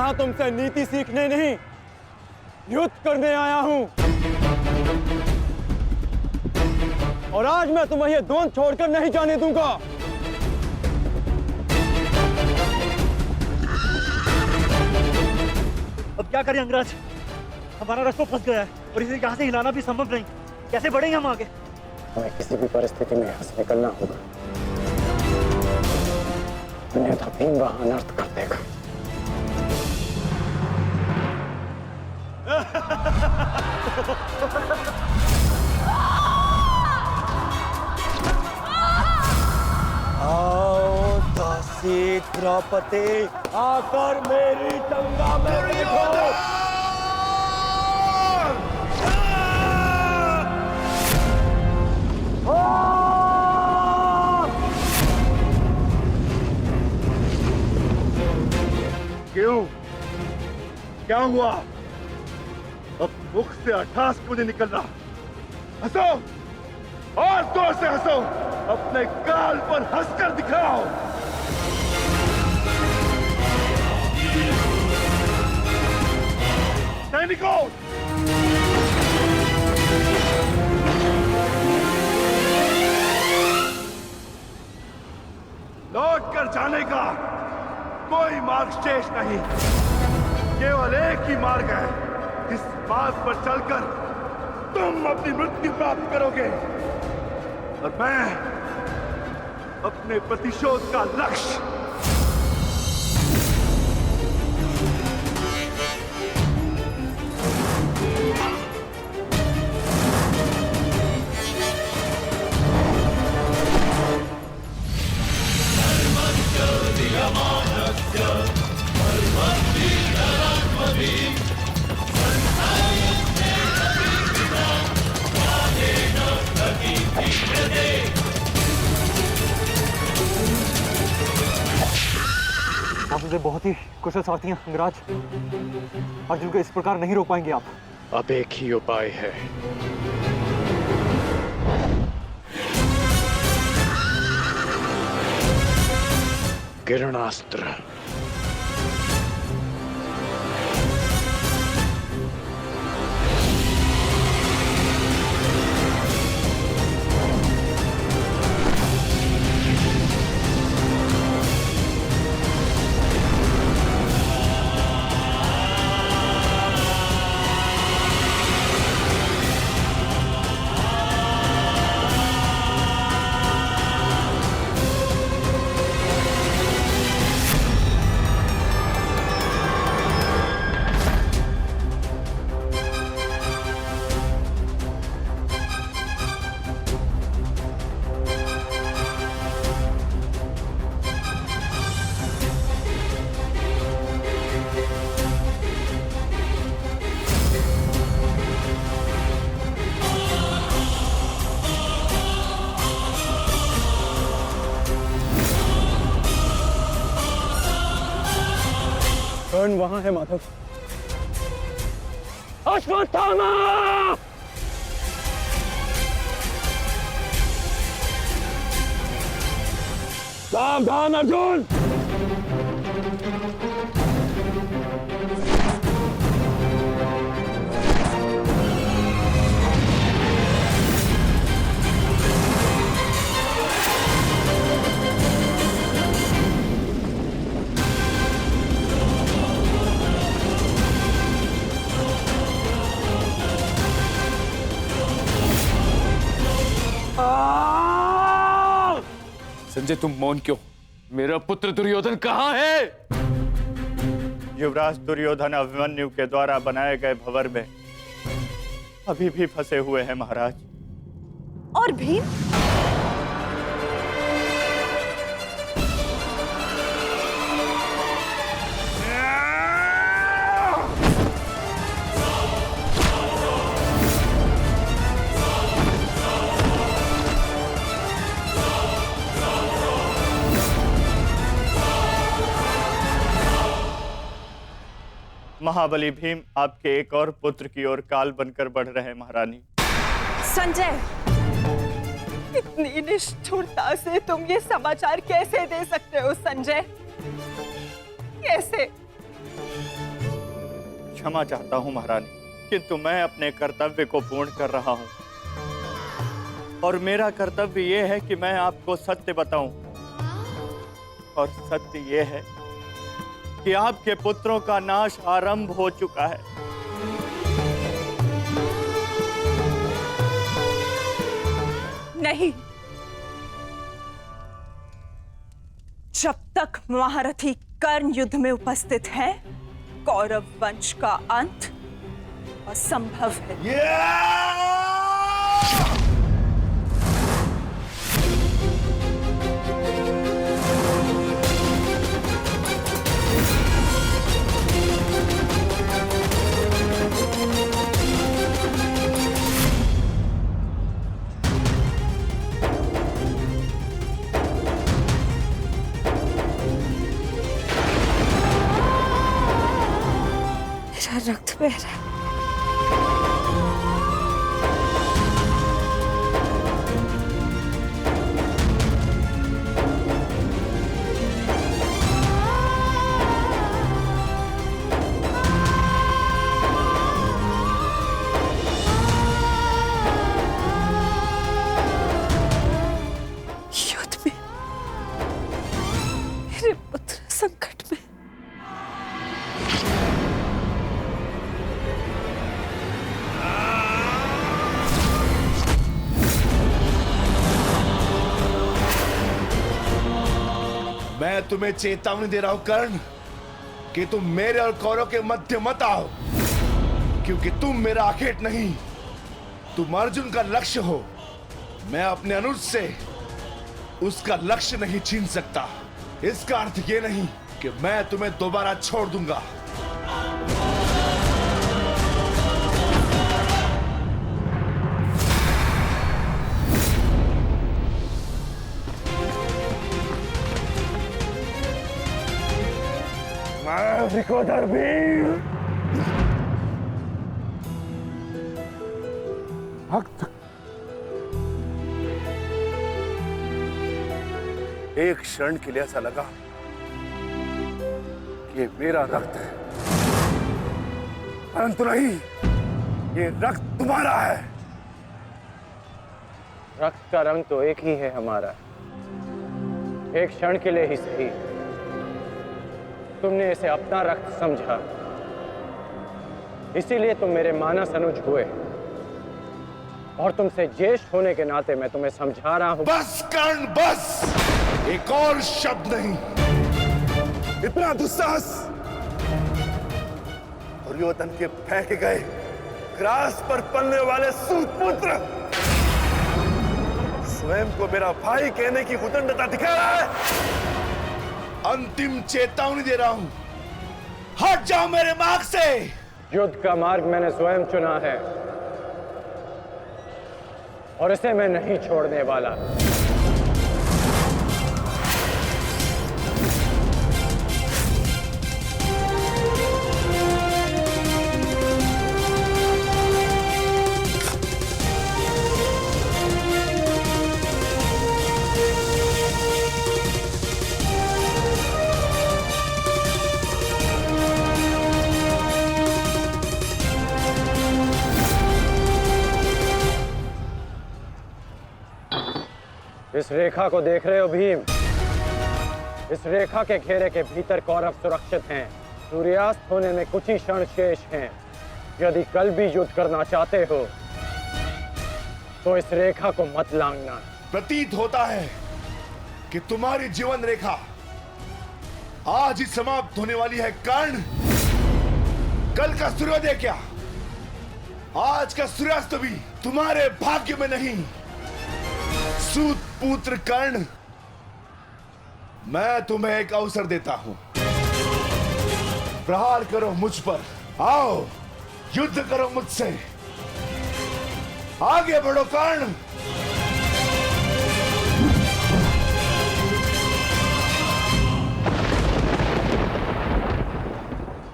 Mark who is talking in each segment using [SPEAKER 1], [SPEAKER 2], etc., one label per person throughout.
[SPEAKER 1] यहाँ तुमसे नीति सीखने नहीं, युद्ध करने आया हूँ। और आज मैं तुम्हें ये द्वंद्व छोड़कर नहीं जाने दूंगा।
[SPEAKER 2] अब क्या करें अंगराज? हमारा रास्ता फंस गया है और इसे यहाँ से हिलाना भी संभव नहीं। कैसे बढ़ेंगे हम आगे?
[SPEAKER 1] हमें किसी भी परिस्थिति में यहाँ से निकलना होगा, अन्यथा भीम वहां अनर्थ कर देगा। आओ दासी द्रौपदी, आकर मेरी टंगा में बैठो।
[SPEAKER 3] क्यों? क्या हुआ? अब मुख से अट्ठास क्यों नहीं निकल रहा? हंसो और जोर से हंसो, अपने गाल पर हंसकर दिखाओ। सैनिकों, लौट कर जाने का कोई मार्ग शेष नहीं, केवल एक ही मार्ग है। इस मार्ग पर चलकर तुम अपनी मृत्यु प्राप्त करोगे और मैं अपने प्रतिशोध का लक्ष्य।
[SPEAKER 1] आप मुझे बहुत ही कुशल सारथी हैं अंगराज। अर्जुन को इस प्रकार नहीं रोक पाएंगे आप।
[SPEAKER 3] अब एक ही उपाय है, किरणास्त्र।
[SPEAKER 1] कर्ण वहां है माधव। अश्वत्थामा! सावधान अर्जुन!
[SPEAKER 4] संजय, तुम मौन क्यों? मेरा पुत्र दुर्योधन कहाँ है?
[SPEAKER 3] युवराज दुर्योधन अभिमन्यु के द्वारा बनाए गए भंवर में अभी भी फंसे हुए हैं महाराज।
[SPEAKER 5] और भीम?
[SPEAKER 3] महाबली भीम आपके एक और पुत्र की ओर काल बनकर बढ़ रहे हैं महारानी।
[SPEAKER 5] संजय, इतनी निष्ठुरता से तुम ये समाचार कैसे दे सकते हो संजय? कैसे?
[SPEAKER 2] क्षमा चाहता हूं महारानी, किंतु मैं अपने कर्तव्य को पूर्ण कर रहा हूं और मेरा कर्तव्य यह है कि मैं आपको सत्य बताऊं। और सत्य यह है कि आपके पुत्रों का नाश आरंभ हो चुका है।
[SPEAKER 5] नहीं, जब तक महारथी कर्ण युद्ध में उपस्थित है, कौरव वंश का अंत असंभव है। मेरा रक्त बह रहा है। युद्ध में मेरे पुत्र संकट में।
[SPEAKER 3] मैं तुम्हें चेतावनी दे रहा हूं कर्ण कि तुम मेरे और कौरव के मध्य मत आओ, क्योंकि तुम मेरा आखेट नहीं, तुम अर्जुन का लक्ष्य हो। मैं अपने अनुज से उसका लक्ष्य नहीं छीन सकता। इसका अर्थ ये नहीं कि मैं तुम्हें दोबारा छोड़ दूंगा। विकोधर वीर भक्त, एक क्षण के लिए ऐसा लगा कि ये मेरा रक्त है, परंतु नहीं, ये रक्त तुम्हारा है।
[SPEAKER 6] रक्त का रंग तो एक ही है हमारा, एक क्षण के लिए ही सही। तुमने इसे अपना रक्त समझा, इसीलिए तुम मेरे मानस अनुज हुए, और तुमसे ज्येष्ठ होने के नाते मैं तुम्हें समझा रहा हूं।
[SPEAKER 3] बस कर्ण बस, एक और शब्द नहीं। इतना दुस्साहस दुर्योधन के फेंके गए ग्रास पर पलने वाले सूतपुत्र स्वयं को मेरा भाई कहने की उदंडता दिखा रहा है। अंतिम चेतावनी दे रहा हूं, हट जाओ मेरे मार्ग से।
[SPEAKER 6] युद्ध का मार्ग मैंने स्वयं चुना है और इसे मैं नहीं छोड़ने वाला। इस रेखा को देख रहे हो भीम? इस रेखा के घेरे के भीतर कौरव सुरक्षित हैं। सूर्यास्त होने में कुछ ही क्षण शेष हैं। यदि कल भी युद्ध करना चाहते हो तो इस रेखा को मत लांघना।
[SPEAKER 3] प्रतीत होता है कि तुम्हारी जीवन रेखा आज ही समाप्त होने वाली है कर्ण। कल का सूर्योदय क्या, आज का सूर्यास्त भी तुम्हारे भाग्य में नहीं। सूत पुत्र कर्ण, मैं तुम्हें एक अवसर देता हूं, प्रहार करो मुझ पर। आओ युद्ध करो मुझसे, आगे बढ़ो कर्ण।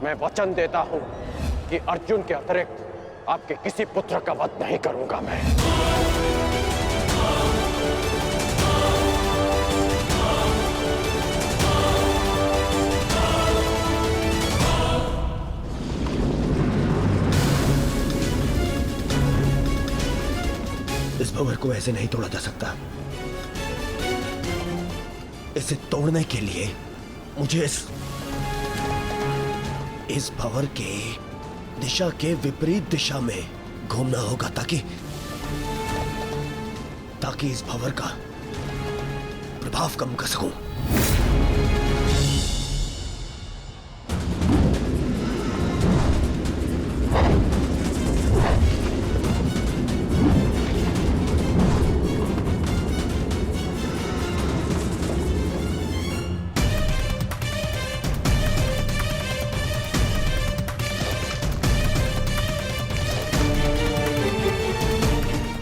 [SPEAKER 6] मैं वचन देता हूं कि अर्जुन के अतिरिक्त आपके किसी पुत्र का वध नहीं करूंगा मैं।
[SPEAKER 7] इस भंवर को ऐसे नहीं तोड़ा जा सकता। इसे तोड़ने के लिए मुझे इस भंवर के दिशा के विपरीत दिशा में घूमना होगा ताकि इस भंवर का प्रभाव कम कर सकूं।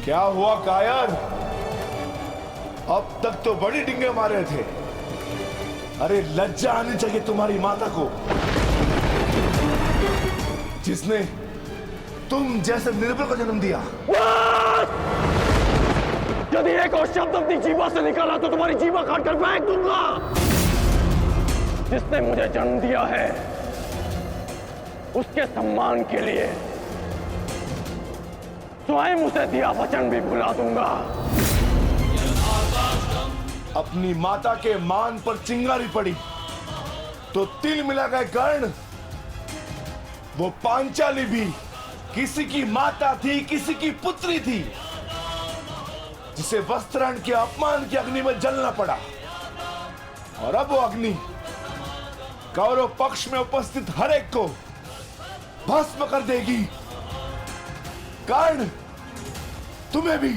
[SPEAKER 3] क्या हुआ कायर? अब तक तो बड़ी डिंगे मारे थे। अरे लज्जा आनी चाहिए तुम्हारी माता को, जिसने तुम जैसे निर्बल को जन्म दिया।
[SPEAKER 6] यदि एक और शब्द अपनी जीवा से निकाला तो तुम्हारी जीवा काट कर फेंक दूंगा। जिसने मुझे जन्म दिया है उसके सम्मान के लिए स्वयं उसे दिया वचन भी भुला दूंगा।
[SPEAKER 3] अपनी माता के मान पर चिंगारी पड़ी तो तिल मिला गए कर्ण। वो पांचाली भी किसी की माता थी, किसी की पुत्री थी, जिसे वस्त्राण के अपमान की अग्नि में जलना पड़ा। और अब वो अग्नि कौरव पक्ष में उपस्थित हर एक को भस्म कर देगी। कर्ण, तुम्हें भी।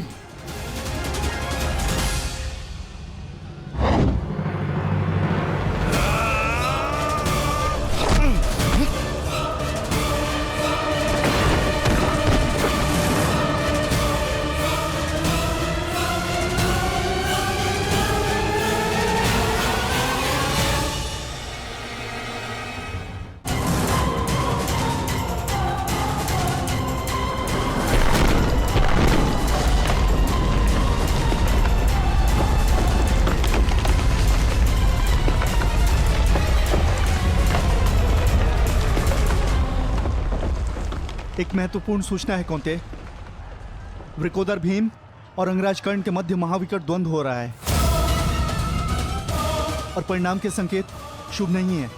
[SPEAKER 8] एक महत्वपूर्ण सूचना है कौंते। वृकोदर भीम और अंगराज कर्ण के मध्य महाविकट द्वंद्व हो रहा है और परिणाम के संकेत शुभ नहीं है।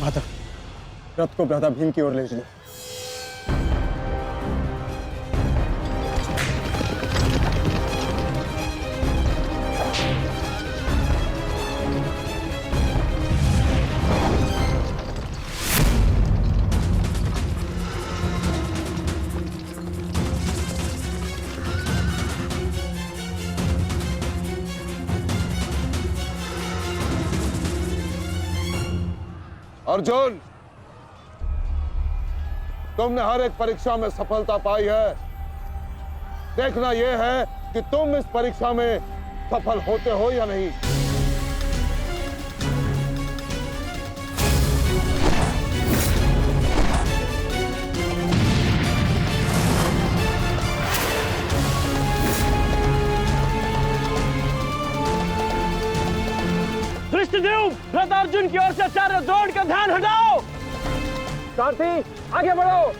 [SPEAKER 6] माता, रथ को भ्राता भीम की ओर ले चलो।
[SPEAKER 9] अर्जुन, तुमने हर एक परीक्षा में सफलता पाई है। देखना यह है कि तुम इस परीक्षा में सफल होते हो या नहीं।
[SPEAKER 6] धृष्टद्युम्न, रथ अर्जुन की ओर से आचार्य द्रोण का ध्यान हटाओ। सारथी, आगे बढ़ो।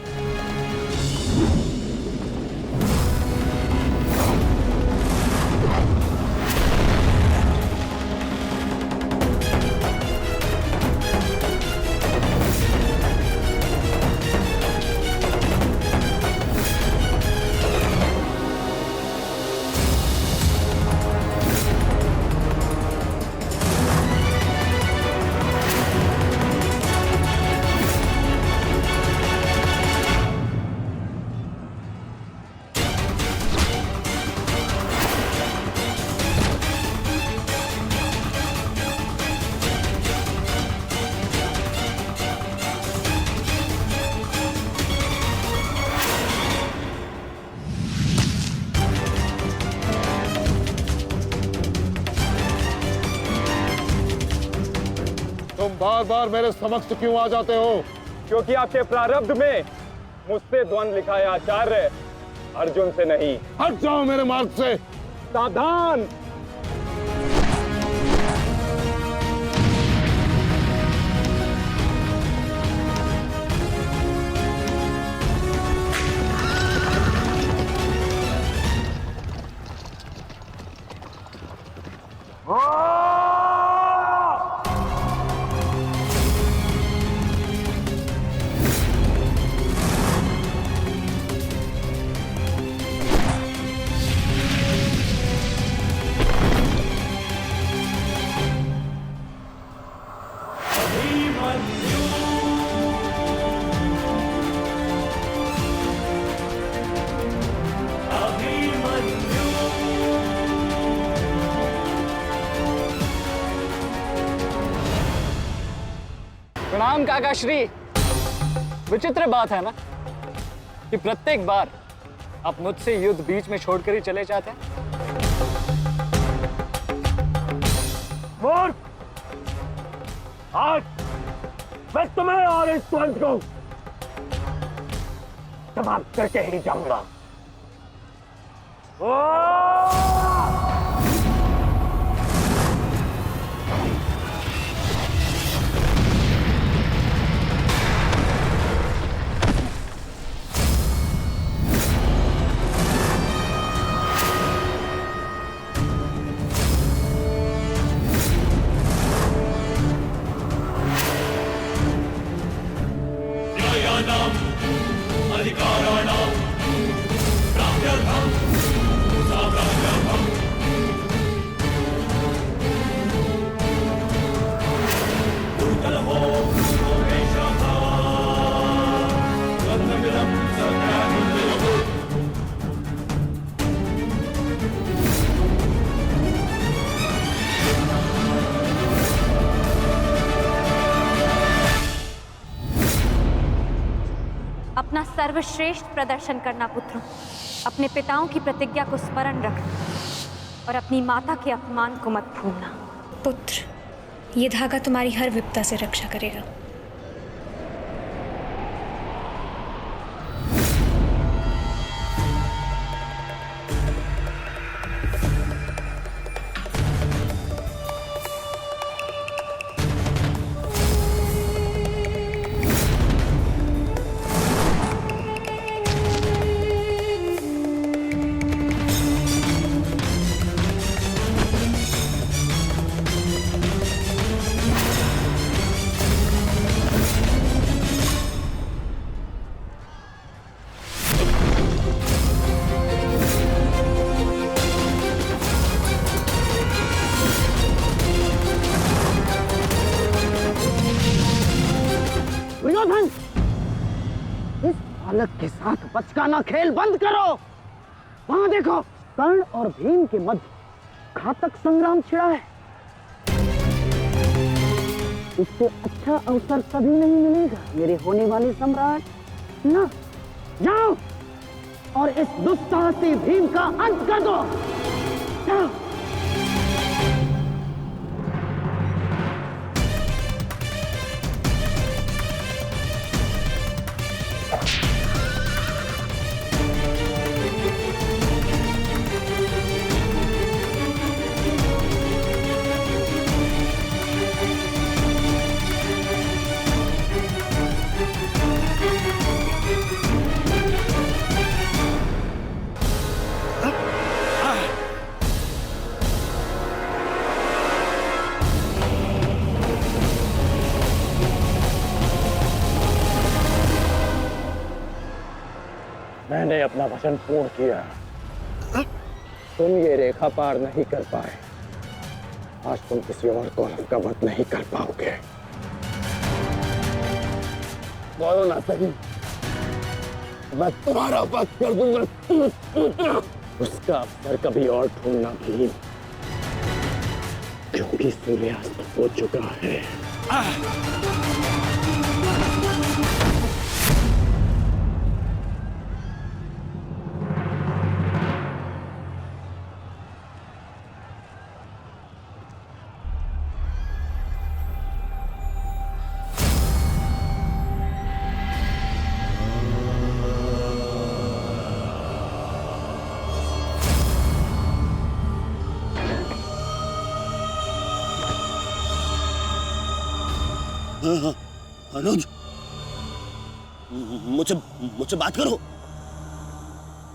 [SPEAKER 9] तुम बार बार मेरे समक्ष क्यों आ जाते हो?
[SPEAKER 6] क्योंकि आपके प्रारब्ध में मुझसे द्वंद्व लिखा है आचार्य, अर्जुन से नहीं।
[SPEAKER 9] हट जाओ मेरे मार्ग से।
[SPEAKER 6] सावधान।
[SPEAKER 10] प्रणाम काका श्री। विचित्र बात है ना कि प्रत्येक बार आप मुझसे युद्ध बीच में छोड़कर ही चले जाते हैं।
[SPEAKER 6] मूर्ख! आज मैं तुम्हें और इस वंश को समाप्त करके ही जाऊंगा।
[SPEAKER 11] अपना सर्वश्रेष्ठ प्रदर्शन करना पुत्रों। अपने पिताओं की प्रतिज्ञा को स्मरण रखना और अपनी माता के अपमान को मत भूलना।
[SPEAKER 12] पुत्र, ये धागा तुम्हारी हर विपदा से रक्षा करेगा।
[SPEAKER 6] दुर्योधन, इस बालक के साथ बचकाना खेल बंद करो। वहां देखो, कर्ण और भीम के मध्य घातक संग्राम छिड़ा है। इससे अच्छा अवसर कभी नहीं मिलेगा मेरे होने वाले सम्राट। ना, जाओ और इस दुस्साहसी भीम का अंत कर दो। जाओ। मैंने अपना वचन पूर्ण किया। तुम ये रेखा पार नहीं कर पाए। आज तुम किसी और कौरव का वध नहीं कर पाओगे। बोलो ना सही, मैं तुम्हारा वध कर दूंगा। उसका अवसर कभी और ढूंढना भी, क्योंकि सूर्यास्त हो चुका है।
[SPEAKER 7] हाँ, अनुज, मुझसे मुझसे बात करो।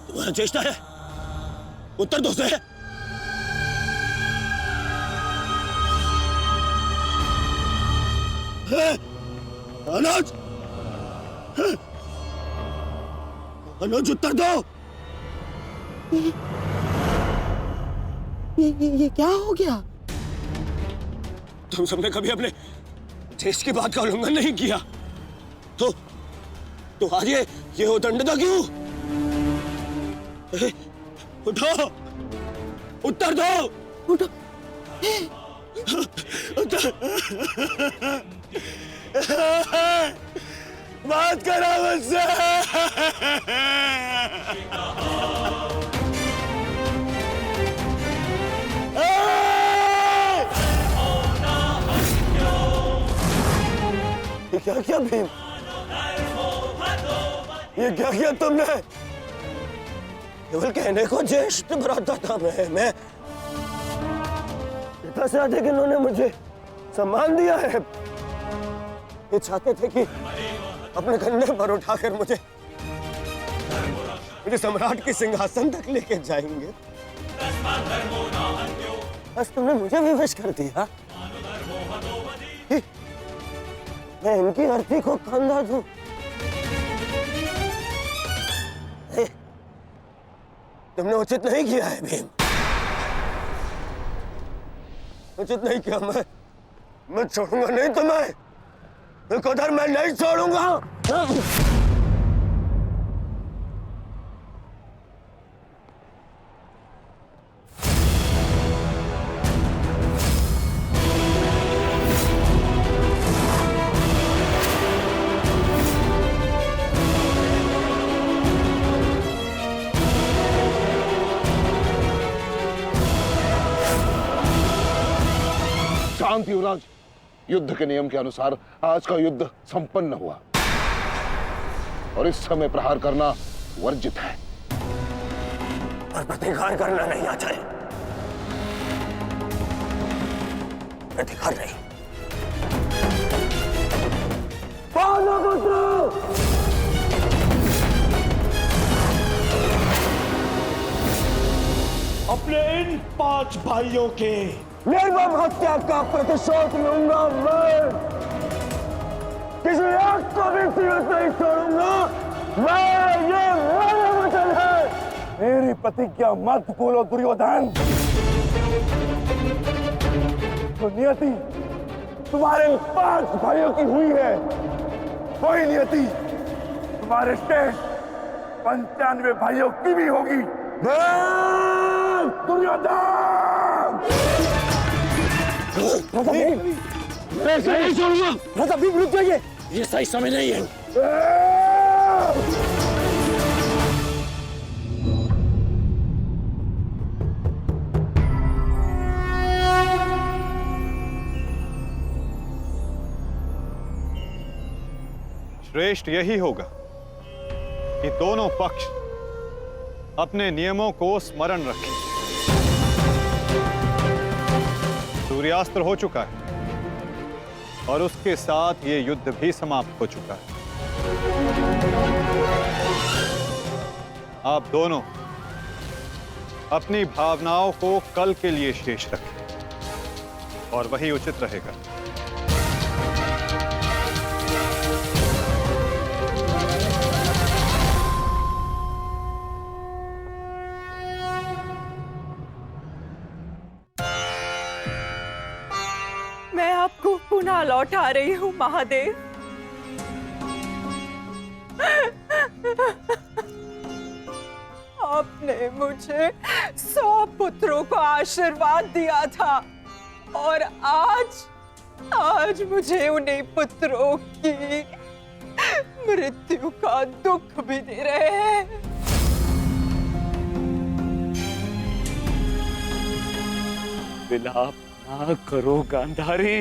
[SPEAKER 7] तुम्हारा चेष्टा है, उत्तर दो से। अनुज, अनुज उत्तर दो। ये क्या हो गया? तुम सबने कभी अपने देश की बात का उल्लंघन नहीं किया, तो आज ये उदंडता क्यों? उठो, उत्तर दो। उठो, उत्तर। बात करो मुझसे। ये क्या किया भीम? ये क्या किया तुमने? केवल कहने को ज्येष्ठ भ्राता था मैं पिता से अधिक इन्होंने मुझे सम्मान दिया है। ये चाहते थे कि अपने कंधे पर उठाकर मुझे सम्राट के सिंहासन तक लेके जाएंगे। बस तुमने मुझे विवश कर दिया। मैं इनकी अर्थी को कंधा दूं। तुमने उचित नहीं किया है भीम, उचित नहीं किया। मैं छोड़ूंगा नहीं तुम्हें, विकोदर मैं नहीं छोड़ूंगा।
[SPEAKER 9] शांति युवराज, युद्ध के नियम के अनुसार आज का युद्ध संपन्न हुआ और इस समय प्रहार करना वर्जित है।
[SPEAKER 7] पर प्रतिकार करना नहीं आचार्य, प्रतिकार नहीं।
[SPEAKER 3] अपने इन 5 भाइयों के
[SPEAKER 7] निर्मम हत्या का प्रतिशोध लूंगा मैं। किसी एक को भी जीवित नहीं छोड़ूंगा मैं, ये मेरा वचन है।
[SPEAKER 3] मेरी प्रतिज्ञा मत भूलो दुर्योधन। तो नियति तुम्हारे 5 भाइयों की हुई है, वही नियति तुम्हारे शेष 95 भाइयों की भी होगी। दुर्योधन!
[SPEAKER 7] मैं ऐसे नहीं छोड़ूंगा। राजा भीम रुक जाइए, ये सही समय नहीं है।
[SPEAKER 1] श्रेष्ठ यही होगा कि दोनों पक्ष अपने नियमों को स्मरण रखें। सूर्यास्त्र हो चुका है और उसके साथ ये युद्ध भी समाप्त हो चुका है। आप दोनों अपनी भावनाओं को कल के लिए शेष रखें और वही उचित रहेगा।
[SPEAKER 5] मैं आपको पुनः लौटा रही हूँ महादेव। आपने मुझे 100 पुत्रों को आशीर्वाद दिया था और आज मुझे उन्हीं पुत्रों की मृत्यु का दुख भी दे रहे हैं।
[SPEAKER 4] विलाप ना करो गांधारी,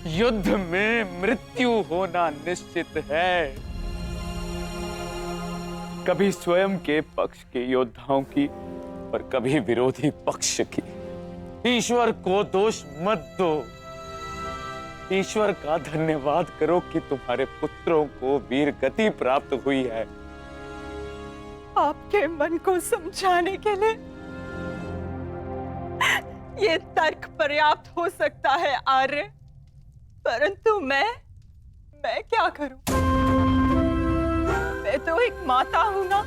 [SPEAKER 4] युद्ध में मृत्यु होना निश्चित है। कभी स्वयं के पक्ष के योद्धाओं की और कभी विरोधी पक्ष की। ईश्वर को दोष मत दो। ईश्वर का धन्यवाद करो कि तुम्हारे पुत्रों को वीर गति प्राप्त हुई है।
[SPEAKER 5] आपके मन को समझाने के लिए ये तर्क पर्याप्त हो सकता है आर्य, परंतु मैं क्या करूं? मैं तो एक माता हूं ना।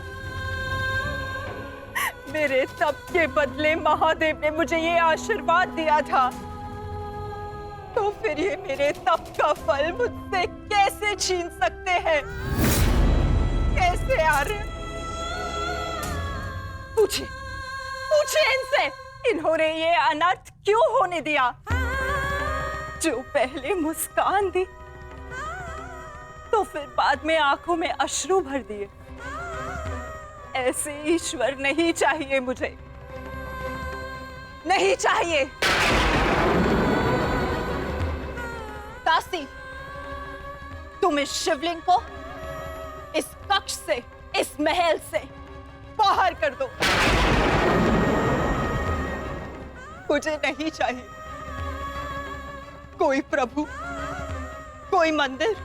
[SPEAKER 5] मेरे तप के बदले महादेव ने मुझे ये आशीर्वाद दिया था, तो फिर ये मेरे तप का फल मुझसे कैसे छीन सकते हैं? कैसे आर्य? पूछे इनसे, इन्होंने ये अनर्थ क्यों होने दिया? जो पहले मुस्कान दी तो फिर बाद में आंखों में अश्रु भर दिए। ऐसे ईश्वर नहीं चाहिए मुझे, नहीं चाहिए। दासी, तुम इस शिवलिंग को इस कक्ष से, इस महल से बाहर कर दो। मुझे नहीं चाहिए कोई प्रभु, कोई मंदिर,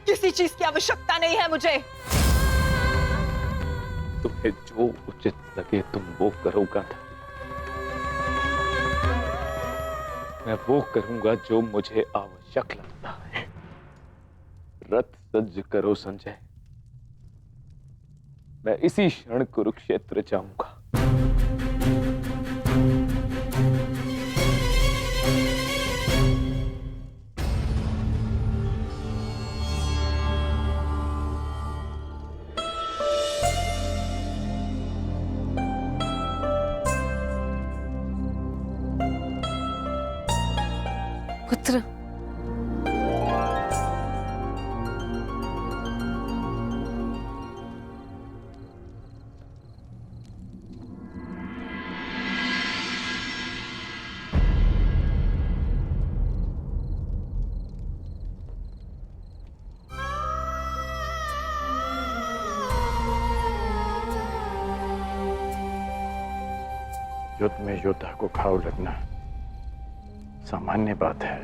[SPEAKER 5] किसी चीज की आवश्यकता नहीं है मुझे।
[SPEAKER 4] तुम्हें जो उचित लगे तुम वो करो गाधा। मैं वो करूंगा जो मुझे आवश्यक लगता है। रथ सज्ज करो संजय, मैं इसी क्षण कुरुक्षेत्र जाऊंगा।
[SPEAKER 5] पुत्र,
[SPEAKER 6] युद्ध में योद्धा को घाव लगना सामान्य बात है।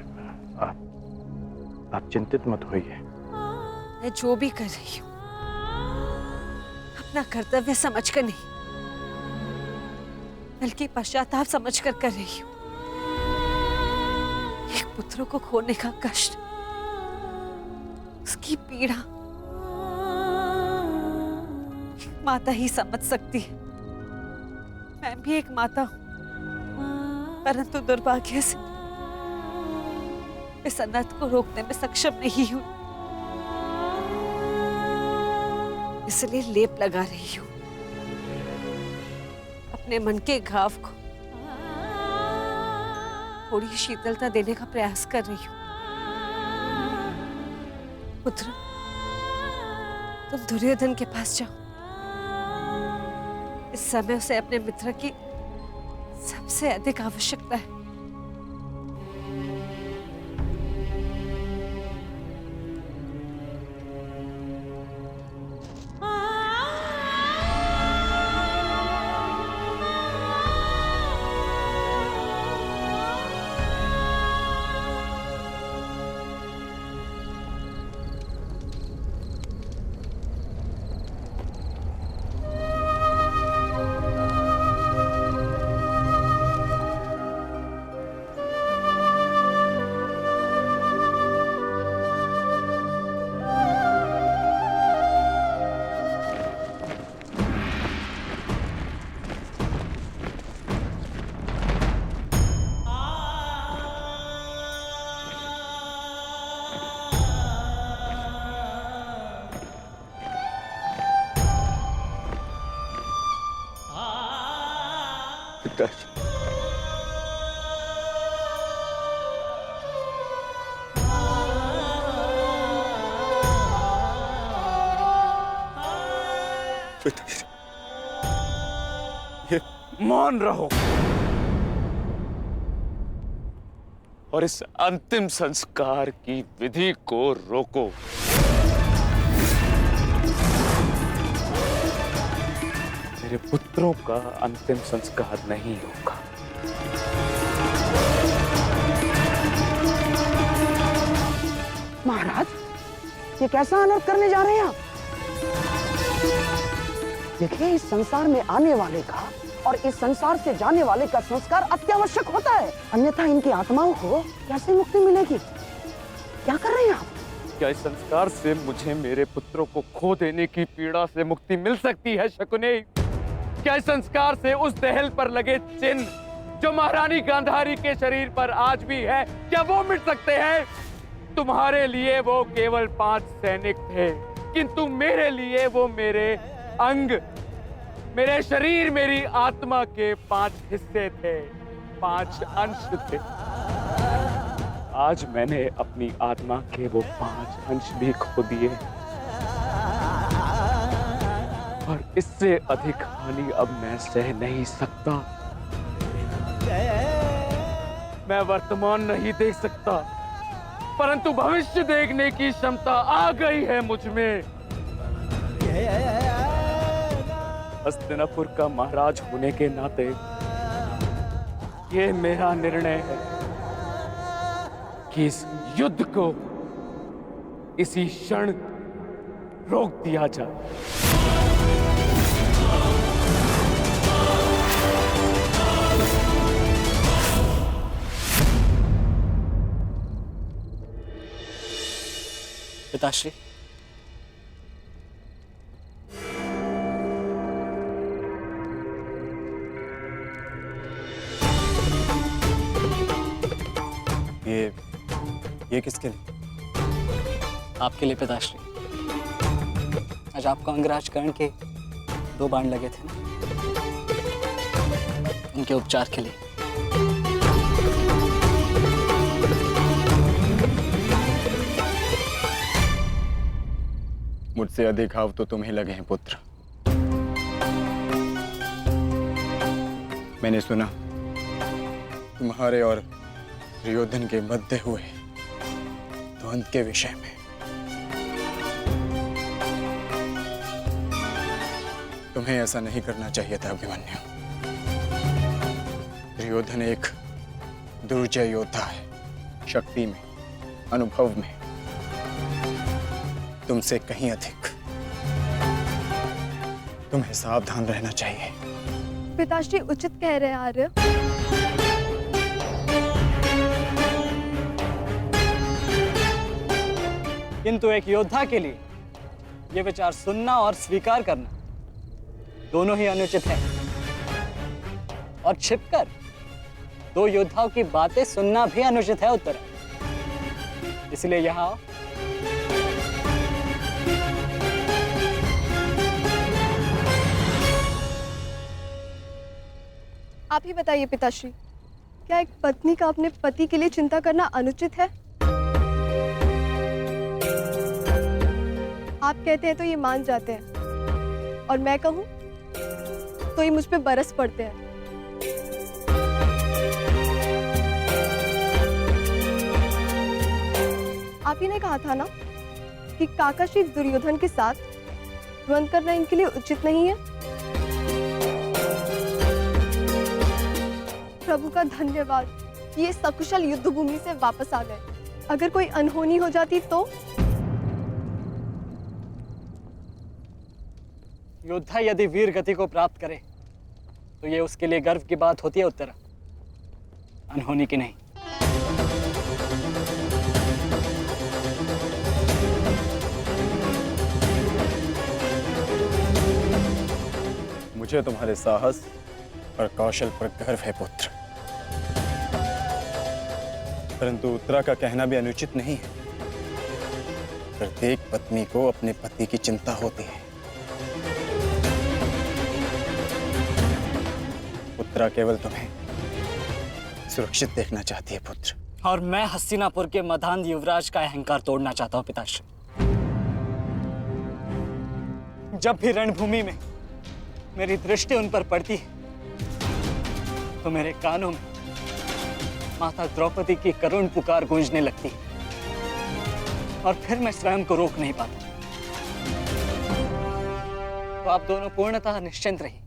[SPEAKER 6] आप चिंतित मत होइए।
[SPEAKER 5] मैं जो भी कर रही हूँ अपना कर्तव्य समझकर नहीं, बल्कि पश्चाताप समझकर कर रही हूँ। एक पुत्र को खोने का कष्ट, उसकी पीड़ा एक माता ही समझ सकती है। मैं भी एक माता हूँ, परंतु दुर्भाग्य से इस अनर्थ को रोकने में सक्षम नहीं हूं, इसलिए लेप लगा रही हूं अपने मन के घाव को, थोड़ी शीतलता देने का प्रयास कर रही हूं। पुत्र, तुम दुर्योधन के पास जाओ। इस समय उसे अपने मित्र की सबसे अधिक आवश्यकता है।
[SPEAKER 4] ये मौन रहो और इस अंतिम संस्कार की विधि को रोको। मेरे पुत्रों का अंतिम संस्कार नहीं होगा।
[SPEAKER 13] महाराज ये कैसा अनर्थ करने जा रहे हैं आप? देखिए इस संसार में आने वाले का और इस संसार से जाने वाले का संस्कार अत्यावश्यक होता है, अन्यथा इनकी आत्माओं को कैसे मुक्ति मिलेगी? क्या कर रहे हैं आप?
[SPEAKER 4] क्या इस संस्कार से मुझे मेरे पुत्रों को खो देने की पीड़ा से मुक्ति मिल सकती है शकुनी? क्या इस संस्कार से उस दहल पर लगे चिन्ह जो महारानी गांधारी के शरीर पर आज भी है, क्या वो मिट सकते हैं? तुम्हारे लिए वो केवल 5 सैनिक थे, किंतु मेरे लिए वो मेरे अंग, मेरे शरीर, मेरी आत्मा के 5 हिस्से थे, 5 अंश थे। आज मैंने अपनी आत्मा के वो 5 अंश भी खो दिए और इससे अधिक हानि अब मैं सह नहीं सकता। मैं वर्तमान नहीं देख सकता, परंतु भविष्य देखने की क्षमता आ गई है मुझ में। हस्तिनापुर का महाराज होने के नाते ये मेरा निर्णय है कि इस युद्ध को इसी क्षण रोक दिया जाए।
[SPEAKER 10] पिताश्री,
[SPEAKER 14] ये किसके लिए?
[SPEAKER 10] आपके लिए पिताश्री। आज आपको अंगराज कर्ण के 2 बाण लगे थे ना, उनके उपचार के लिए।
[SPEAKER 14] मुझसे अधिक घाव तो तुम्हें लगे हैं पुत्र। मैंने सुना तुम्हारे और दुर्योधन के मध्य हुए द्वंद्व के विषय में। तुम्हें ऐसा नहीं करना चाहिए था अभिमन्यु। दुर्योधन एक दुर्जय योद्धा है, शक्ति में, अनुभव में तुमसे कहीं अधिक। तुम्हें सावधान रहना चाहिए।
[SPEAKER 15] पिताश्री उचित कह रहे हैं आर्य।
[SPEAKER 10] किंतु एक योद्धा के लिए यह विचार सुनना और स्वीकार करना दोनों ही अनुचित है, और छिपकर 2 योद्धाओं की बातें सुनना भी अनुचित है उत्तर। इसलिए यहां
[SPEAKER 15] आप ही बताइए पिताश्री, क्या एक पत्नी का अपने पति के लिए चिंता करना अनुचित है? आप कहते हैं तो ये मान जाते हैं, और मैं कहूं तो ये मुझ पे बरस पड़ते हैं। आप ही ने कहा था ना कि काकाश्री दुर्योधन के साथ द्वंद्व करना इनके लिए उचित नहीं है। प्रभु का धन्यवाद कि ये सकुशल युद्ध भूमि से वापस आ गए। अगर कोई अनहोनी हो जाती तो?
[SPEAKER 10] योद्धा यदि वीर गति को प्राप्त करे तो ये उसके लिए गर्व की बात होती है उत्तरा, अनहोनी की नहीं।
[SPEAKER 14] मुझे तुम्हारे साहस और कौशल पर गर्व है पुत्र, परंतु उत्तरा का कहना भी अनुचित नहीं है। प्रत्येक पत्नी को अपने पति की चिंता होती है। उत्तरा केवल तुम्हें सुरक्षित देखना चाहती है पुत्र।
[SPEAKER 10] और मैं हस्तिनापुर के मधान युवराज का अहंकार तोड़ना चाहता हूं पिताश्री। जब भी रणभूमि में मेरी दृष्टि उन पर पड़ती है तो मेरे कानों में माता द्रौपदी की करुण पुकार गूंजने लगती है, और फिर मैं स्वयं को रोक नहीं पाता। तो आप दोनों पूर्णतः निश्चिंत रहिए।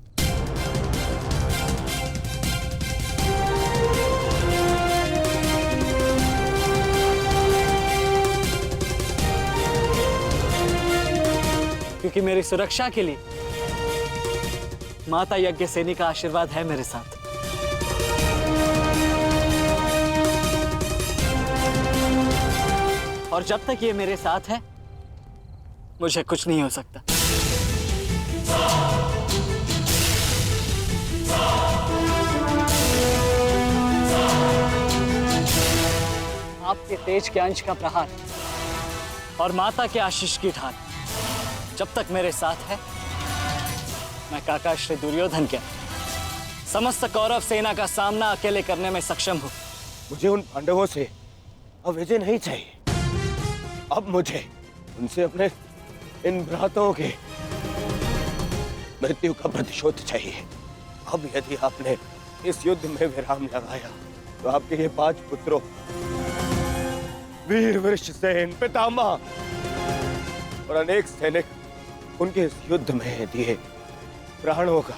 [SPEAKER 10] क्योंकि मेरी सुरक्षा के लिए माता यज्ञसेनी का आशीर्वाद है मेरे साथ। और जब तक ये मेरे साथ है, मुझे कुछ नहीं हो सकता। आपके तेज के अंश का प्रहार और माता के आशीष की ढाल जब तक मेरे साथ है, मैं काका श्री दुर्योधन के समस्त कौरव सेना का सामना अकेले करने में सक्षम हूं।
[SPEAKER 7] मुझे उन पांडवों से अब विजय नहीं चाहिए। अब मुझे उनसे अपने इन भ्राताओं के मृत्यु का प्रतिशोध चाहिए। अब यदि आपने इस युद्ध में विराम लगाया तो आपके ये 5 पुत्रों वीर वृषसेन, पितामह और अनेक सैनिक उनके इस युद्ध में दिए प्राणों का,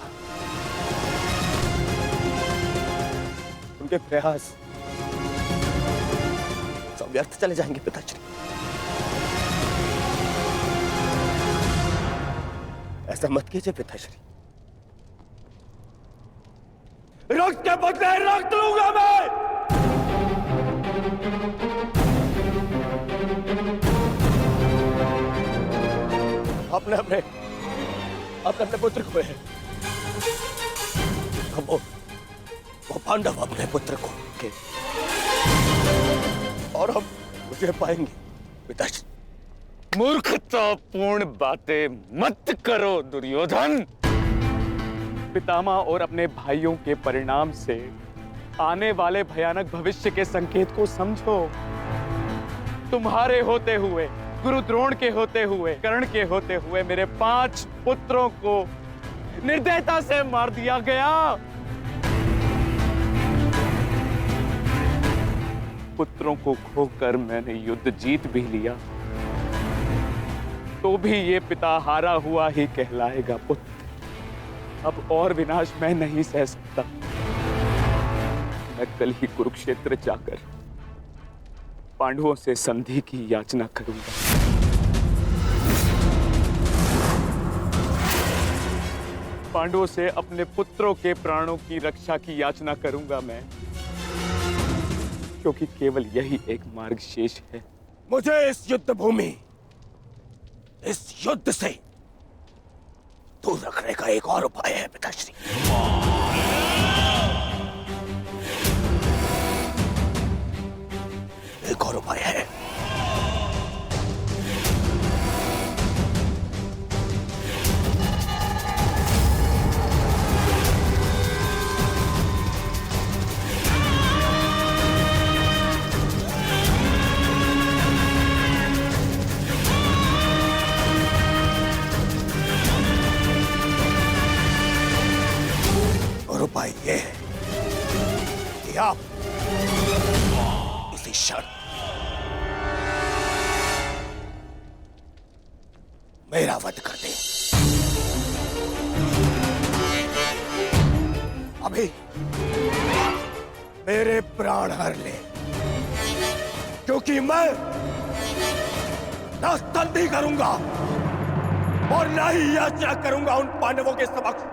[SPEAKER 7] उनके प्रयास सब व्यर्थ चले जाएंगे पिताश्री। ऐसा मत कीजिए पिताश्री। रक्त के बदले रक्त लूंगा मैं। अपने अपने अपने अपने पुत्र को है। अब वो पांडव अपने पुत्र को के और हम मुझे पाएंगे पिताश्री।
[SPEAKER 4] मूर्खतापूर्ण बातें मत करो दुर्योधन। पितामह और अपने भाइयों के परिणाम से आने वाले भयानक भविष्य के संकेत को समझो। तुम्हारे होते हुए, गुरु द्रोण के होते हुए, कर्ण के होते हुए मेरे 5 पुत्रों को निर्दयता से मार दिया गया। पुत्रों को खोकर मैंने युद्ध जीत भी लिया, तो भी ये पिता हारा हुआ ही कहलाएगा पुत्र। अब और विनाश मैं नहीं सह सकता। मैं कल ही कुरुक्षेत्र जाकर पांडवों से संधि की याचना करूंगा। पांडवों से अपने पुत्रों के प्राणों की रक्षा की याचना करूंगा मैं, क्योंकि केवल यही एक मार्ग शेष है।
[SPEAKER 7] मुझे इस युद्ध भूमि, इस युद्ध से दूर रखने का एक और उपाय है पिताश्री। एक और उपाय है। उपाय ये है कि आप इसी क्षण मेरा वध कर दें। अभी मेरे प्राण हर ले, क्योंकि मैं ना संधि करूंगा और ना ही याचना करूंगा उन पांडवों के समक्ष।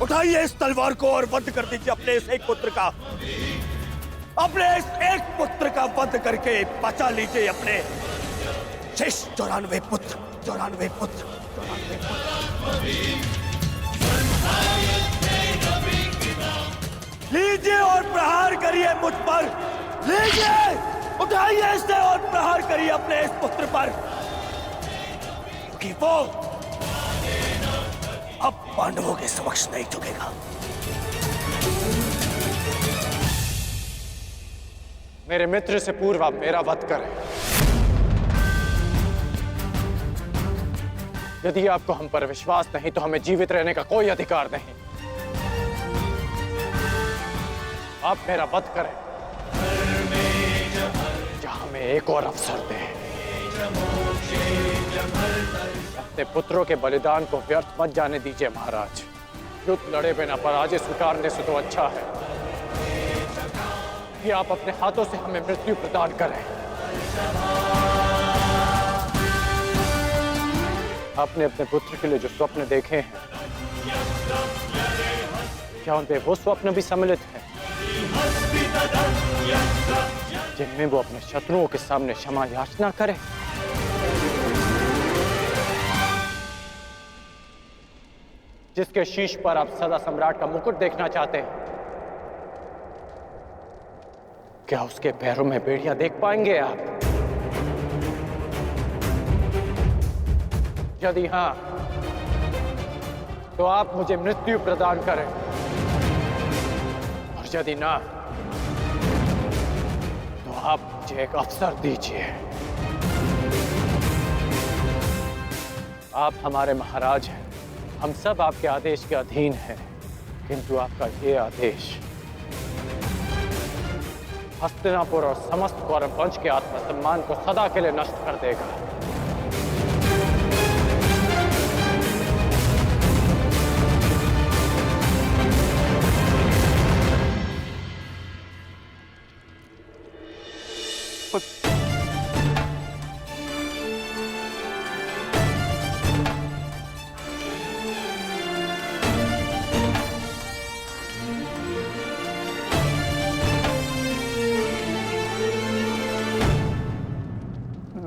[SPEAKER 7] उठाइए इस तलवार को और वध कर दीजिए अपने इस एक पुत्र का। अपने इस एक पुत्र का वध करके बचा लीजिए अपने शेष 94 पुत्र। 94 पुत्र। लीजिए और प्रहार करिए मुझ पर। लीजिए, उठाइए इसे और प्रहार करिए अपने इस पुत्र पर, क्योंकि वो अब पांडवों के समक्ष नहीं झुकेगा।
[SPEAKER 6] मेरे मित्र से पूर्व आप मेरा वध करें। यदि आपको हम पर विश्वास नहीं तो हमें जीवित रहने का कोई अधिकार नहीं। आप मेरा वध करें या हमें एक और अवसर दें। अपने पुत्रों के बलिदान को व्यर्थ मत जाने दीजिए महाराज। युद्ध लड़े बिना पराजय स्वीकारने से तो अच्छा है कि आप अपने हाथों से हमें मृत्यु प्रदान करें। आपने अपने पुत्र के लिए जो स्वप्न देखे हैं, क्या उन पे वो स्वप्न भी सम्मिलित हैं जिनमें वो अपने शत्रुओं के सामने क्षमा याचना करे? जिसके शीश पर आप सदा सम्राट का मुकुट देखना चाहते हैं, क्या उसके पैरों में बेड़ियां देख पाएंगे आप? यदि हां, तो आप मुझे मृत्यु प्रदान करें, और यदि ना, तो आप मुझे एक अवसर दीजिए। आप हमारे महाराज हैं, हम सब आपके आदेश के अधीन हैं, किंतु आपका ये आदेश हस्तिनापुर और समस्त कौरव वंश के आत्मसम्मान को सदा के लिए नष्ट कर देगा।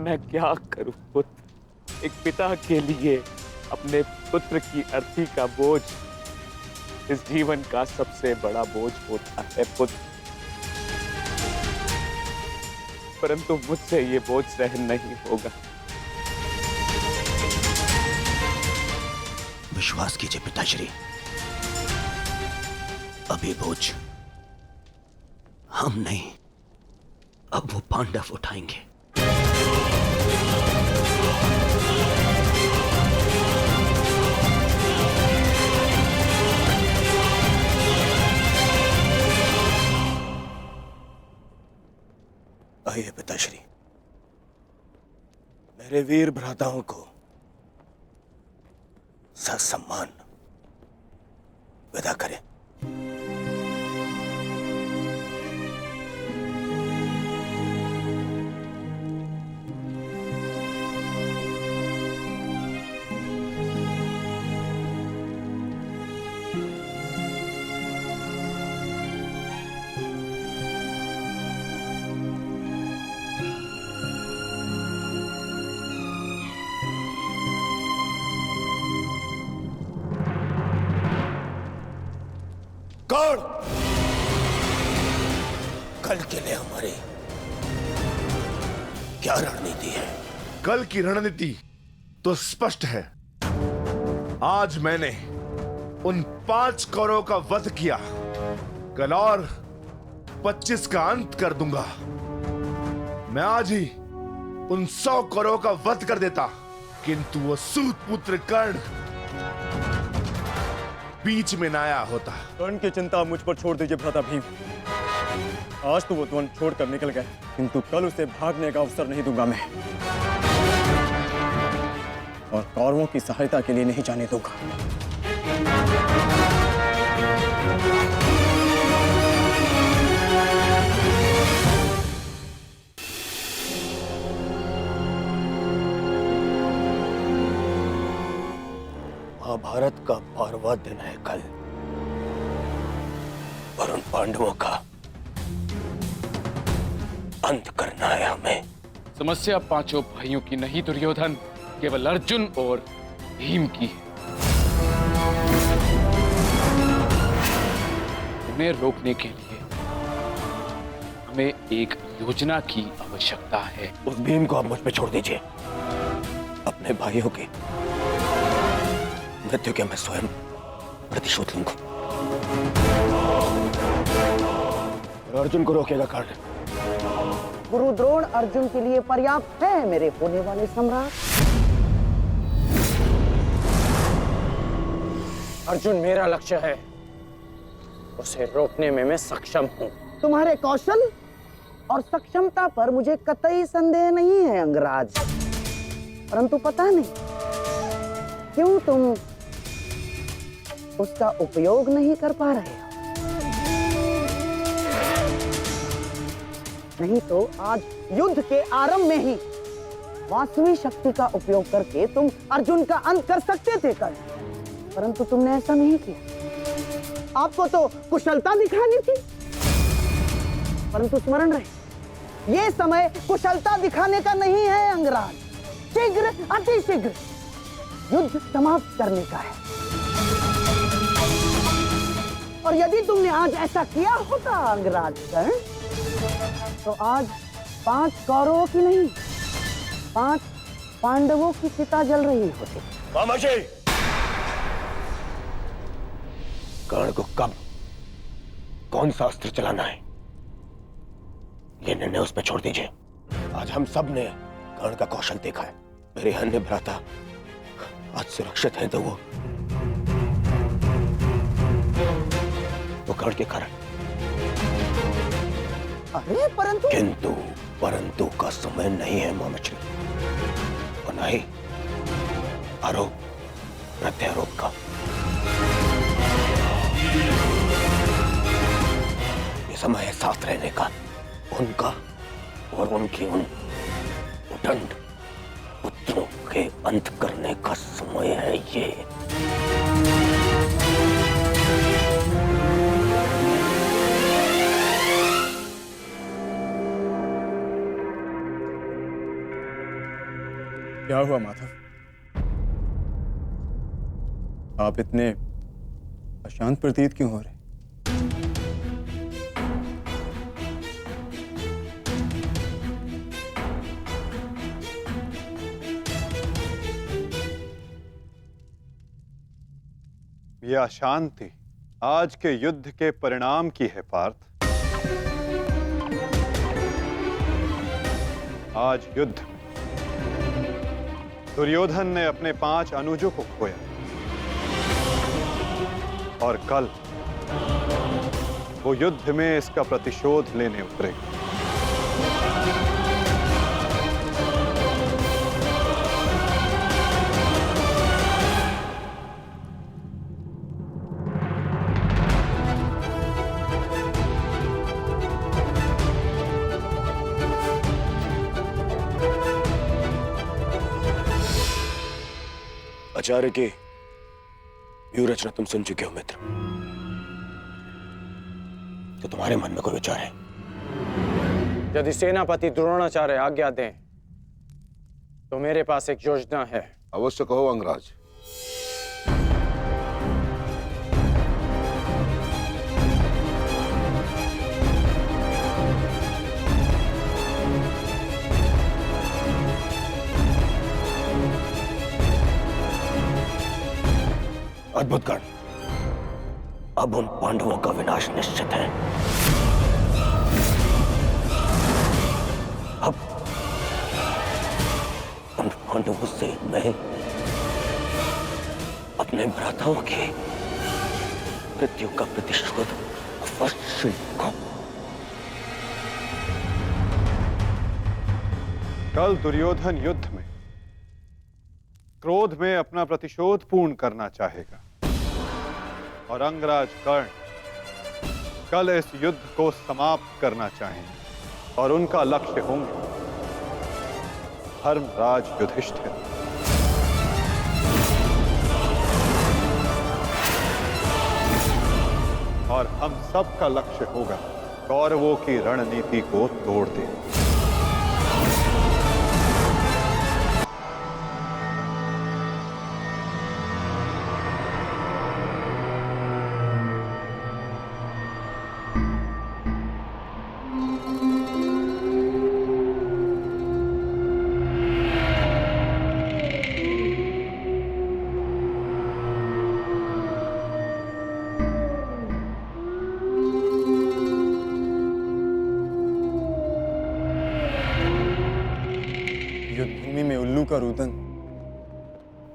[SPEAKER 2] मैं क्या करूं पुत्र? एक पिता के लिए अपने पुत्र की अर्थी का बोझ इस जीवन का सबसे बड़ा बोझ होता है पुत्र, परंतु मुझसे ये बोझ सहन नहीं होगा।
[SPEAKER 7] विश्वास कीजिए पिताश्री, अभी बोझ हम नहीं, अब वो पांडव उठाएंगे। आइए पिताश्री, मेरे वीर भ्राताओं को ससम्मान विदा करें। कौन? कल के लिए हमारी क्या रणनीति है?
[SPEAKER 3] कल की रणनीति तो स्पष्ट है। आज मैंने उन 5 कौरवों का वध किया, कल और 25 का अंत कर दूंगा। मैं आज ही उन 100 कौरवों का वध कर देता, किंतु वो सूत पुत्र कर्ण बीच में नाया होता।
[SPEAKER 14] कर्ण की चिंता मुझ पर छोड़ दीजिए भ्राता भीम। आज तो वो वन छोड़कर निकल गए, किंतु कल उसे भागने का अवसर नहीं दूंगा मैं, और कौरवों की सहायता के लिए नहीं जाने दूंगा।
[SPEAKER 7] महाभारत का 12वां दिन है कल, और उन पांडवों का अंत करना है हमें।
[SPEAKER 4] समस्या पांचों भाइयों की नहीं दुर्योधन, केवल अर्जुन और भीम की है। उन्हें रोकने के लिए हमें एक योजना की आवश्यकता है।
[SPEAKER 7] उस भीम को आप मुझ पे छोड़ दीजिए। अपने भाइयों की मृत्यु के मैं स्वयं प्रतिशोध लूंगा। अर्जुन को रोकेगा कर्ण?
[SPEAKER 13] गुरु द्रोण अर्जुन के लिए पर्याप्त है मेरे होने वाले सम्राट।
[SPEAKER 6] अर्जुन मेरा लक्ष्य है, उसे रोकने में मैं सक्षम हूं।
[SPEAKER 13] तुम्हारे कौशल और सक्षमता पर मुझे कतई संदेह नहीं है अंगराज, परंतु पता नहीं क्यों तुम उसका उपयोग नहीं कर पा रहे हो। नहीं तो आज युद्ध के आरंभ में ही वास्तविक शक्ति का उपयोग करके तुम अर्जुन का अंत कर सकते थे कर्ण, परंतु तुमने ऐसा नहीं किया। आपको तो कुशलता दिखानी थी, परंतु स्मरण रहे ये समय कुशलता दिखाने का नहीं है अंगराज, शीघ्र अतिशीघ्र युद्ध समाप्त करने का है। और यदि तुमने आज ऐसा किया होता अंगराज कर्ण, तो आज 5 कौरवों की नहीं 5 पांडवों की चिता जल रही होती।
[SPEAKER 7] मामाजी, कर्ण को कब कौन सा अस्त्र चलाना है ये निर्णय उस पर छोड़ दीजिए। आज हम सब ने कर्ण का कौशल देखा है। मेरे अन्य भ्राता आज सुरक्षित हैं तो वो कर्ण के कारण।
[SPEAKER 13] अरे
[SPEAKER 7] परंतु का समय नहीं है मामाजी, और न ही आरोप प्रत्यारोप का। ये समय है साथ रहने का, उनका और उनकी उन उदंड पुत्रों के अंत करने का समय है ये।
[SPEAKER 14] क्या हुआ माधव? आप इतने अशांत प्रतीत क्यों हो रहे?
[SPEAKER 1] यह अशांति आज के युद्ध के परिणाम की है पार्थ। आज युद्ध में दुर्योधन ने अपने 5 अनुजों को खोया और कल वो युद्ध में इसका प्रतिशोध लेने उतरेगा।
[SPEAKER 7] आचार्य की व्यूह रचना तुम सुन चुके हो मित्र, तो तुम्हारे मन में कोई विचार है?
[SPEAKER 6] यदि सेनापति द्रोणाचार्य आज्ञा दें तो मेरे पास एक योजना है।
[SPEAKER 9] अवश्य कहो अंगराज।
[SPEAKER 7] अद्भुत कर्ण, अब उन पांडवों का विनाश निश्चित है। अब उन पांडवों से मैं अपने भ्राताओं की मृत्यु का प्रतिशोध अवश्य लूंगा।
[SPEAKER 1] कल दुर्योधन युद्ध में क्रोध में अपना प्रतिशोध पूर्ण करना चाहेगा और अंगराज कर्ण कल इस युद्ध को समाप्त करना चाहेंगे और उनका लक्ष्य होंगे धर्मराज युधिष्ठिर। और हम सब का लक्ष्य होगा कौरवों की रणनीति को तोड़ देना।
[SPEAKER 14] युद्धभूमि में उल्लू का रुदन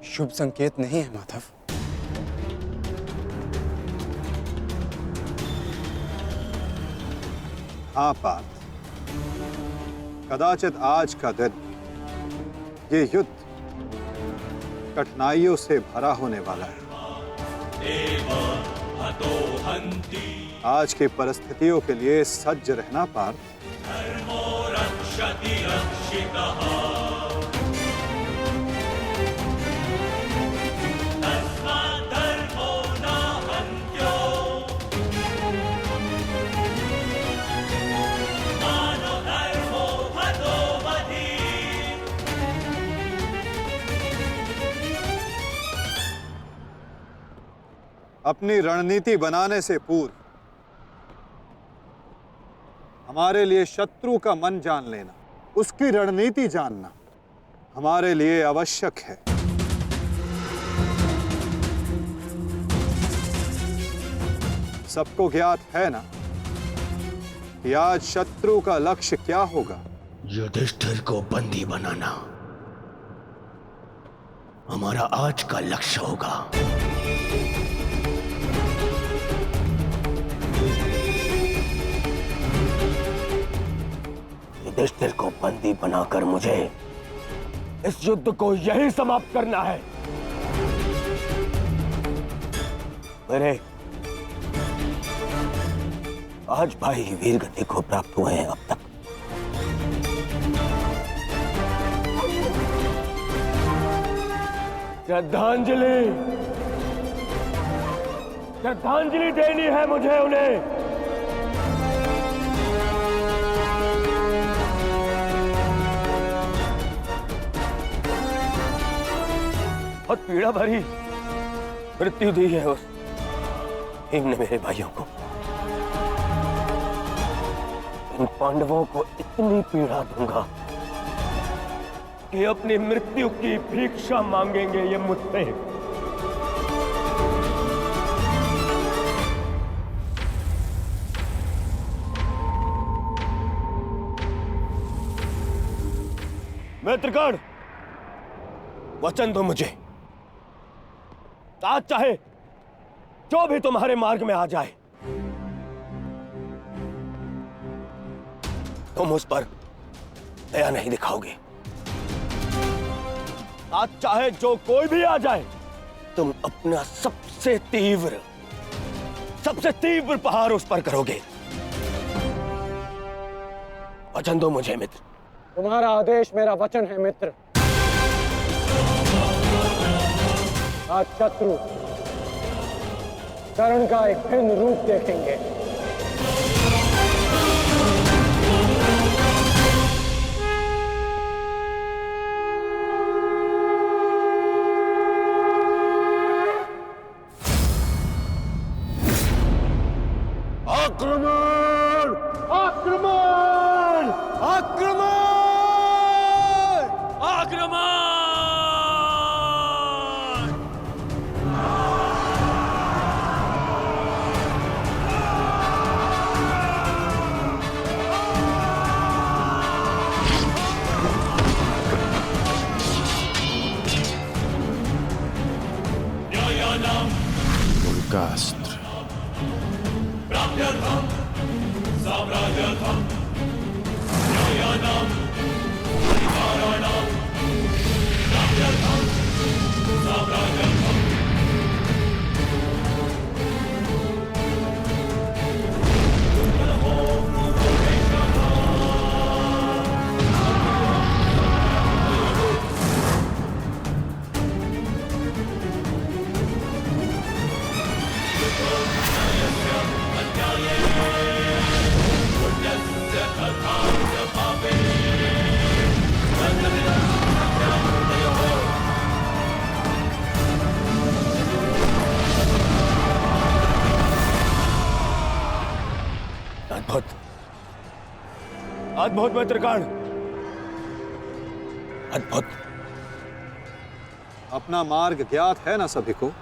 [SPEAKER 14] शुभ संकेत नहीं है माधव।
[SPEAKER 1] हाँ पार्थ, कदाचित आज का दिन ये युद्ध कठिनाइयों से भरा होने वाला है। आज की परिस्थितियों के लिए सज्ज रहना पार्थ। अपनी रणनीति बनाने से पूर्व हमारे लिए शत्रु का मन जान लेना, उसकी रणनीति जानना हमारे लिए आवश्यक है। सबको ज्ञात है ना कि आज शत्रु का लक्ष्य क्या होगा?
[SPEAKER 7] युधिष्ठिर को बंदी बनाना हमारा आज का लक्ष्य होगा। युधिष्ठिर को बंदी बनाकर मुझे इस युद्ध को यही समाप्त करना है। मेरे आज भाई वीर गति को प्राप्त हुए हैं अब तक। श्रद्धांजलि श्रद्धांजलि देनी है मुझे उन्हें। बहुत पीड़ा भरी मृत्यु दी है उस भीम ने मेरे भाइयों को। इन पांडवों को इतनी पीड़ा दूंगा कि अपनी मृत्यु की भिक्षा मांगेंगे ये मुझसे। मित्रगण, वचन दो मुझे, आज चाहे जो भी तुम्हारे मार्ग में आ जाए तुम उस पर दया नहीं दिखाओगे। आज चाहे जो कोई भी आ जाए तुम अपना सबसे तीव्र प्रहार उस पर करोगे। वचन दो मुझे मित्र।
[SPEAKER 6] तुम्हारा आदेश मेरा वचन है मित्र। आज शत्रु कर्ण का एक भिन्न रूप देखेंगे।
[SPEAKER 7] आक्रमण! आक्रमण! आक्रमण! आक्रमण!
[SPEAKER 16] उनका अस्त्र
[SPEAKER 7] अद्भुत अद्भुत मित्रगण, अद्भुत।
[SPEAKER 1] अपना मार्ग ज्ञात है ना सभी को?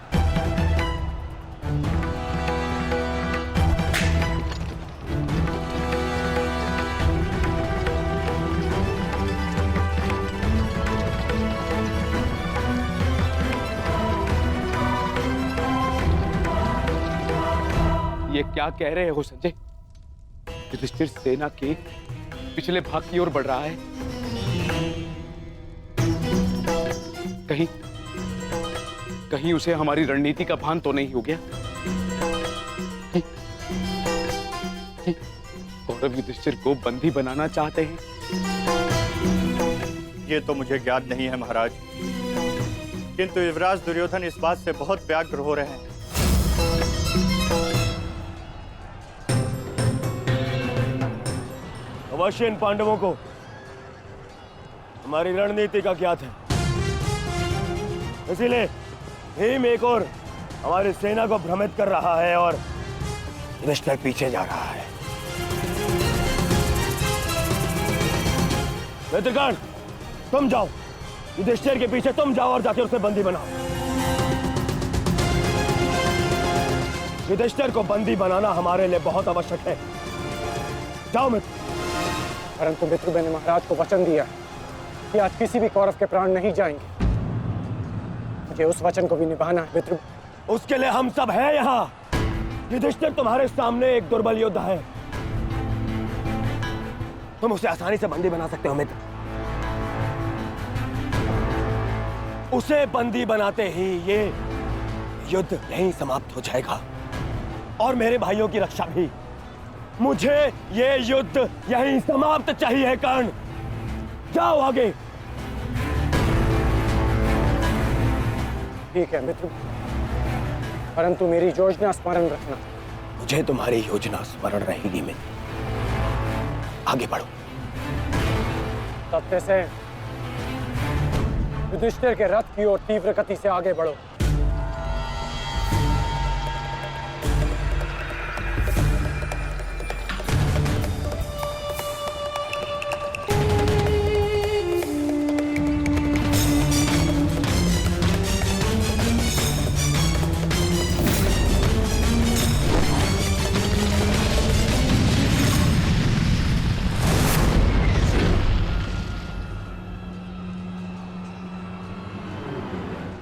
[SPEAKER 4] ये क्या कह रहे हो संजय? युधिष्ठिर सेना के पिछले भाग की ओर बढ़ रहा है। कहीं उसे हमारी रणनीति का भान तो नहीं हो गया? कौरव युधिष्ठिर को बंदी बनाना चाहते हैं?
[SPEAKER 2] ये तो मुझे ज्ञात नहीं है महाराज, किंतु युवराज दुर्योधन इस बात से बहुत व्यग्र हो रहे हैं।
[SPEAKER 14] अवश्य इन पांडवों को हमारी रणनीति का ज्ञात है, इसीलिए भीम एक और हमारी सेना को भ्रमित कर रहा है और युधिष्ठिर पीछे जा रहा है। मित्रगण, तुम जाओ, युधिष्ठिर के पीछे तुम जाओ और जाके उसे बंदी बनाओ। युधिष्ठिर को बंदी बनाना हमारे लिए बहुत आवश्यक है। जाओ मित्र।
[SPEAKER 6] परंतु मित्र, मैंने महाराज को वचन दिया कि आज किसी भी कौरव के प्राण नहीं जाएंगे। मुझे उस वचन को भी निभाना है मित्र।
[SPEAKER 14] उसके लिए हम सब हैं यहाँ। युधिष्ठिर तुम्हारे सामने एक दुर्बल योद्धा है, तुम उसे आसानी से बंदी बना सकते हो मित्र। उसे बंदी बनाते ही ये युद्ध यहीं समाप्त हो जाएगा और मेरे भाइयों की रक्षा भी। मुझे ये युद्ध यहीं समाप्त चाहिए। कर्ण, जाओ आगे।
[SPEAKER 6] ठीक है मित्र, परंतु मेरी योजना स्मरण रखना।
[SPEAKER 14] मुझे तुम्हारी योजना स्मरण रहेगी मित्र। आगे बढ़ो।
[SPEAKER 6] तब से युधिष्ठिर के रथ की ओर तीव्र गति से आगे बढ़ो।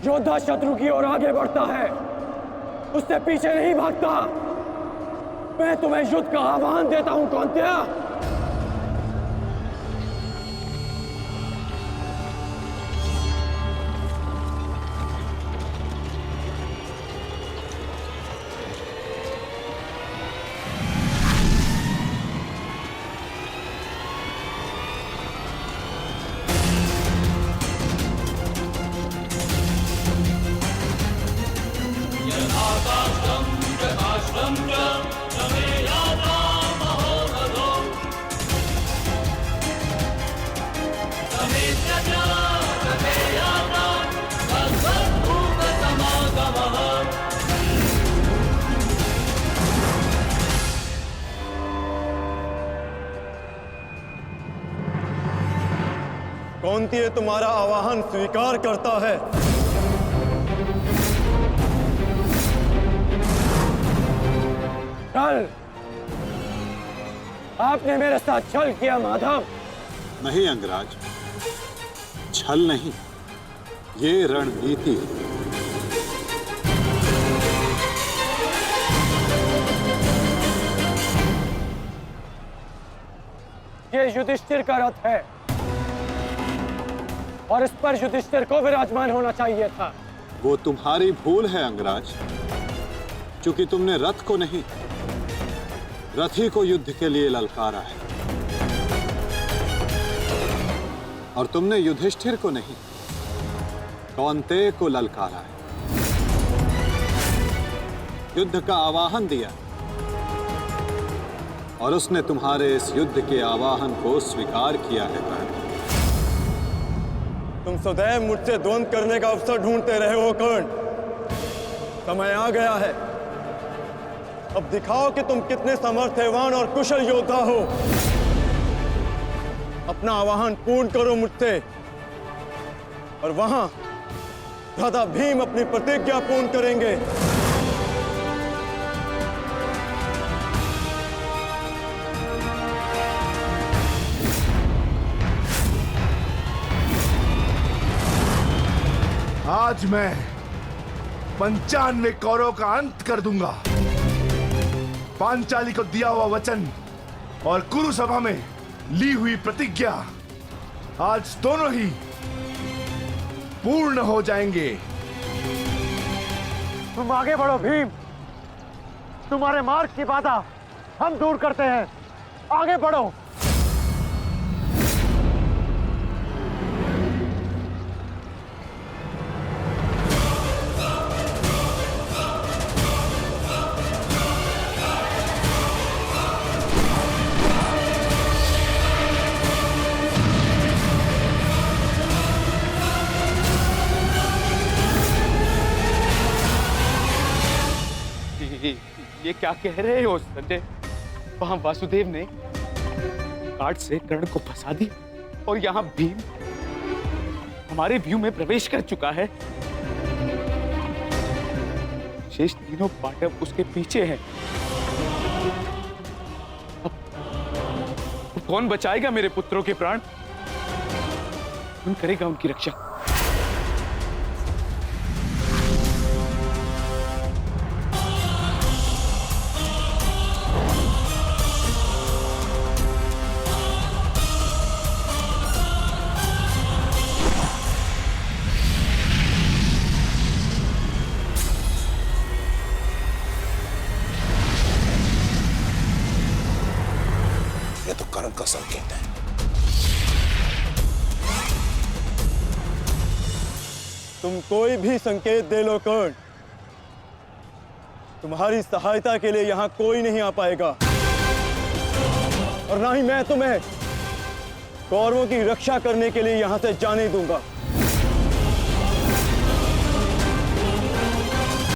[SPEAKER 6] योद्धा शत्रु की ओर आगे बढ़ता है, उससे पीछे नहीं भागता। मैं तुम्हें युद्ध का आह्वान देता हूं कौन्तेय।
[SPEAKER 14] कौन्तेय तुम्हारा आवाहन स्वीकार करता है।
[SPEAKER 6] कल आपने मेरे साथ छल किया माधव।
[SPEAKER 1] नहीं अंगराज, छल नहीं, ये रणनीति है।
[SPEAKER 6] ये युधिष्ठिर का रथ है और इस पर युधिष्ठिर को विराजमान होना चाहिए था।
[SPEAKER 1] वो तुम्हारी भूल है अंगराज, क्योंकि तुमने रथ को नहीं, रथी को युद्ध के लिए ललकारा है। और तुमने युधिष्ठिर को नहीं, कौन्तेय को ललकारा है, युद्ध का आवाहन दिया और उसने तुम्हारे इस युद्ध के आवाहन को स्वीकार किया है। कर्ण,
[SPEAKER 14] तुम सदैव मुझसे द्वंद्व करने का अवसर ढूंढते रहे हो कर्ण। समय आ गया है, अब दिखाओ कि तुम कितने सामर्थ्यवान और कुशल योद्धा हो। अपना आवाहन पूर्ण करो मुझसे और वहां भ्राता भीम अपनी प्रतिज्ञा पूर्ण करेंगे।
[SPEAKER 3] आज मैं 95 कौरवों का अंत कर दूंगा। पांचाली को दिया हुआ वचन और कुरु सभा में ली हुई प्रतिज्ञा आज दोनों ही पूर्ण हो जाएंगे।
[SPEAKER 6] तुम आगे बढ़ो भीम, तुम्हारे मार्ग की बाधा हम दूर करते हैं। आगे बढ़ो।
[SPEAKER 4] ये क्या कह रहे हो संजय? वहां वासुदेव ने काट से कर्ण को फंसा दिया और यहाँ भीम हमारे व्यू में प्रवेश कर चुका है। शेष तीनों पांडव उसके पीछे हैं। अब कौन बचाएगा मेरे पुत्रों के प्राण? कौन करेगा उनकी रक्षा?
[SPEAKER 9] ये तो कर्ण का संकेत है।
[SPEAKER 14] तुम कोई भी संकेत दे लो कर्ण, तुम्हारी सहायता के लिए यहां कोई नहीं आ पाएगा, और ना ही मैं तुम्हें कौरवों की रक्षा करने के लिए यहां से जाने दूंगा।